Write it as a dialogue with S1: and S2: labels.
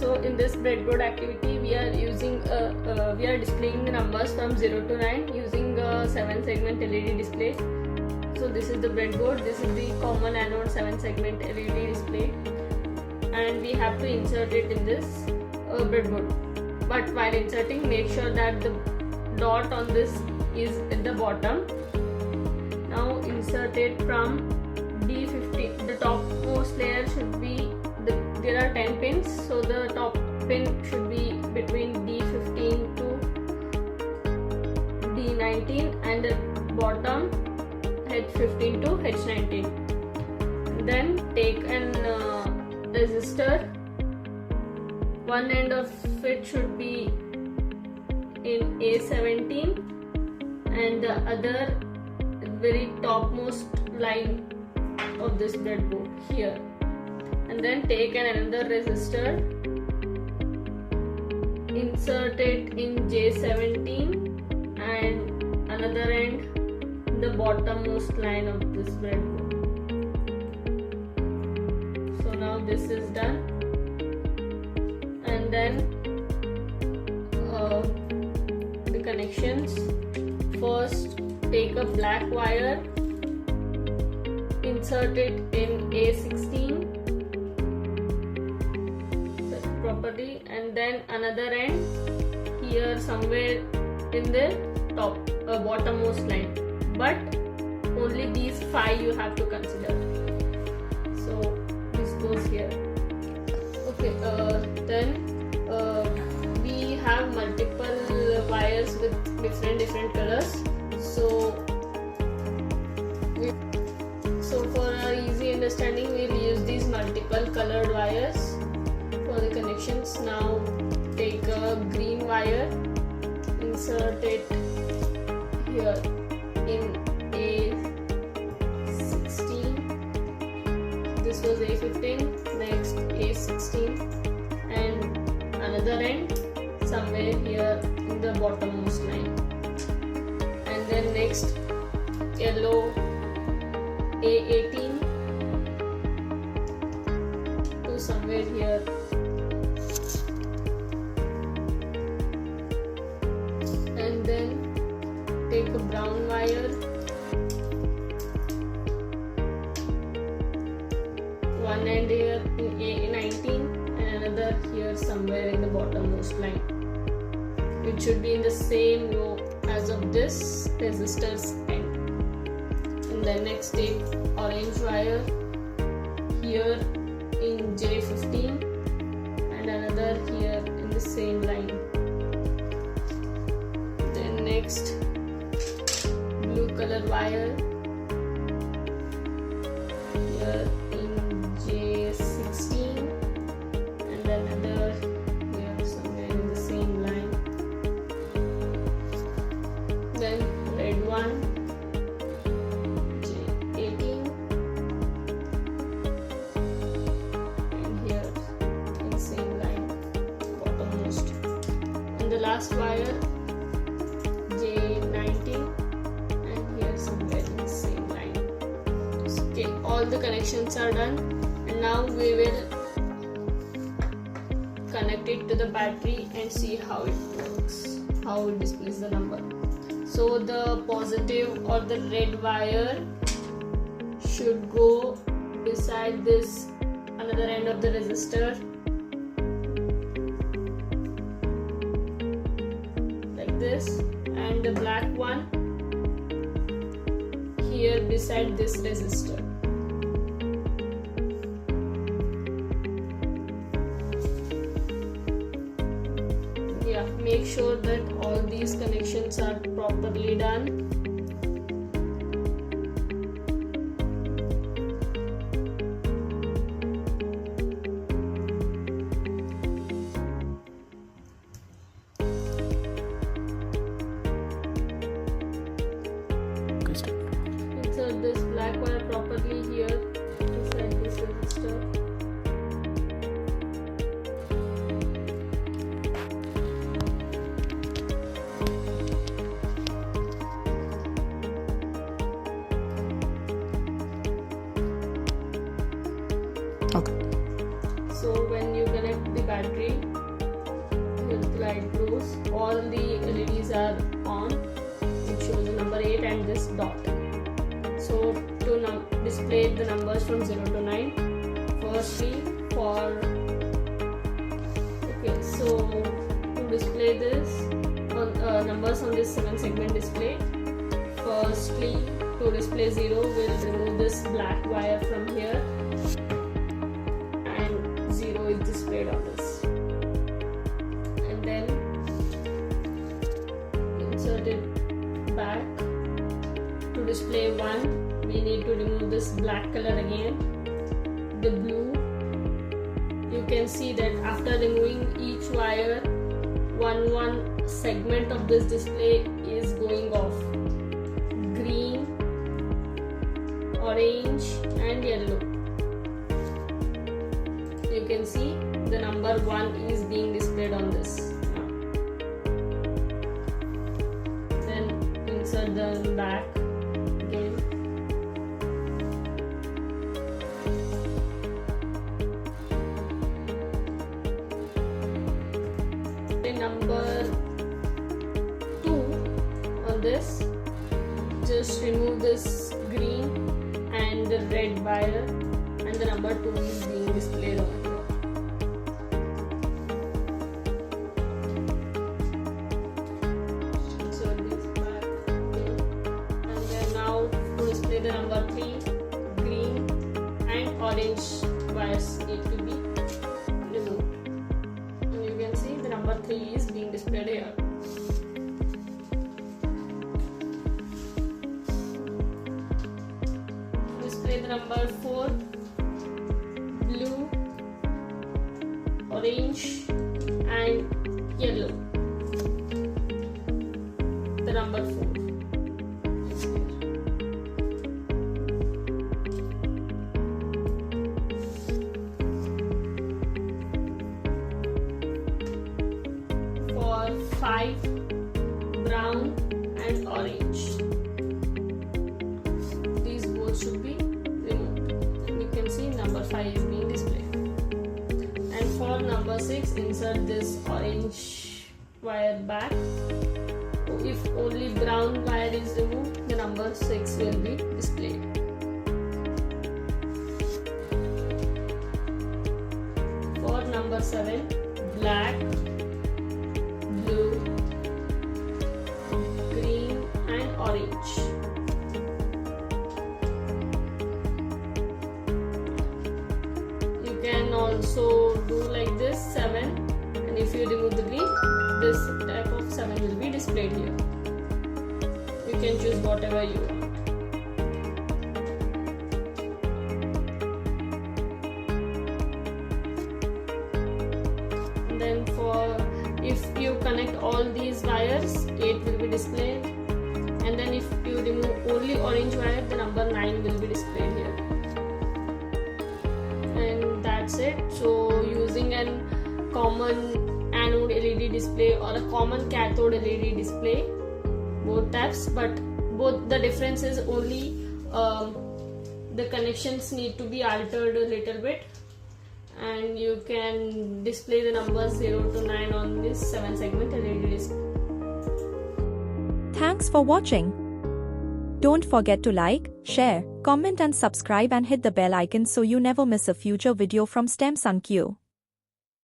S1: So in this breadboard activity, we are displaying the numbers from 0 to 9 using a 7-segment LED display. So this is the breadboard. This is the common anode 7-segment LED display, and we have to insert it in this breadboard. But while inserting, make sure that the dot on this is at the bottom. Now insert it from D15. The topmost layer should be, there are 10 pins, so the top pin should be between D15 to D19 and the bottom H15 to H19. Then take an resistor. One end of it should be in A17 and the other very topmost line of this breadboard here. And then take another resistor, insert it in J17 and another end in the bottommost line of this breadboard. So now this is done. And then the connections. First, take a black wire, insert it in A16 properly, and then another end here somewhere in the bottommost line. But only these 5 you have to consider. So this goes here. Okay, then we have multiple wires with different colors. So for our easy understanding, we'll use these multiple colored wires for the connections. Now take a green wire, insert it here in A16. This was A15, next A16, and another end somewhere here in the bottommost line. And then next yellow A18 to somewhere here. And then take a brown wire, one end here in A19 and another here somewhere in the bottommost line, which should be in the same row as of this resistor's end. And then next take orange wire here in J15 and another here in the same line. Then next blue color wire here in J16 and another here somewhere in the same line. Then red one J18 and here in the same line, bottommost. And the last wire J19 and here somewhere in the same line. Okay, all the connections are done, and now we will connect it to the battery and see how it works, how it displays the number. So the positive or the red wire should go beside this another end of the resistor like this, and the black one here beside this resistor. Yeah, make sure that all these connections are properly done. Insert this black wire properly here beside this resistor.
S2: Okay.
S1: So when you connect the battery, and this dot. So to display the numbers from 0 to 9, firstly so to display this numbers on this 7 segment display, firstly to display 0 we'll remove this black wire from here and 0 is displayed on this, and then insert it back. To display 1 we need to remove this black color again, the blue. You can see that after removing each wire, one segment of this display is going off. Green, orange and yellow. You can see the number 1 is being displayed on this. Then insert the back again. Number 2 on this, just remove this green and the red wire, and the number 2 is being displayed on here. So this back, and then now to display the number 3, green and orange wires need to be removed. Number 3 is being displayed here. Display the number 4, blue, orange and yellow. The number 4. For 5, brown and orange. These both should be removed. You can see number 5 is being displayed. And for number 6, insert this orange wire back. If only brown wire is removed, the number 6 will be displayed. For number 7, black, blue, green and orange. You can also do like this 7, and if you remove the green, this type of 7 will be displayed here. You can choose whatever you want. Then if you connect all these wires, 8 will be displayed, and then if you remove only orange wire, the number 9 will be displayed here. And that's it. So using a common anode LED display or a common cathode LED display, both types, but both the difference is only the connections need to be altered a little bit, and you can display the numbers 0 to 9 on this 7 segment LED display.
S2: Thanks for watching. Don't forget to like, share, comment and subscribe and hit the bell icon so you never miss a future video from STEM Sun Q.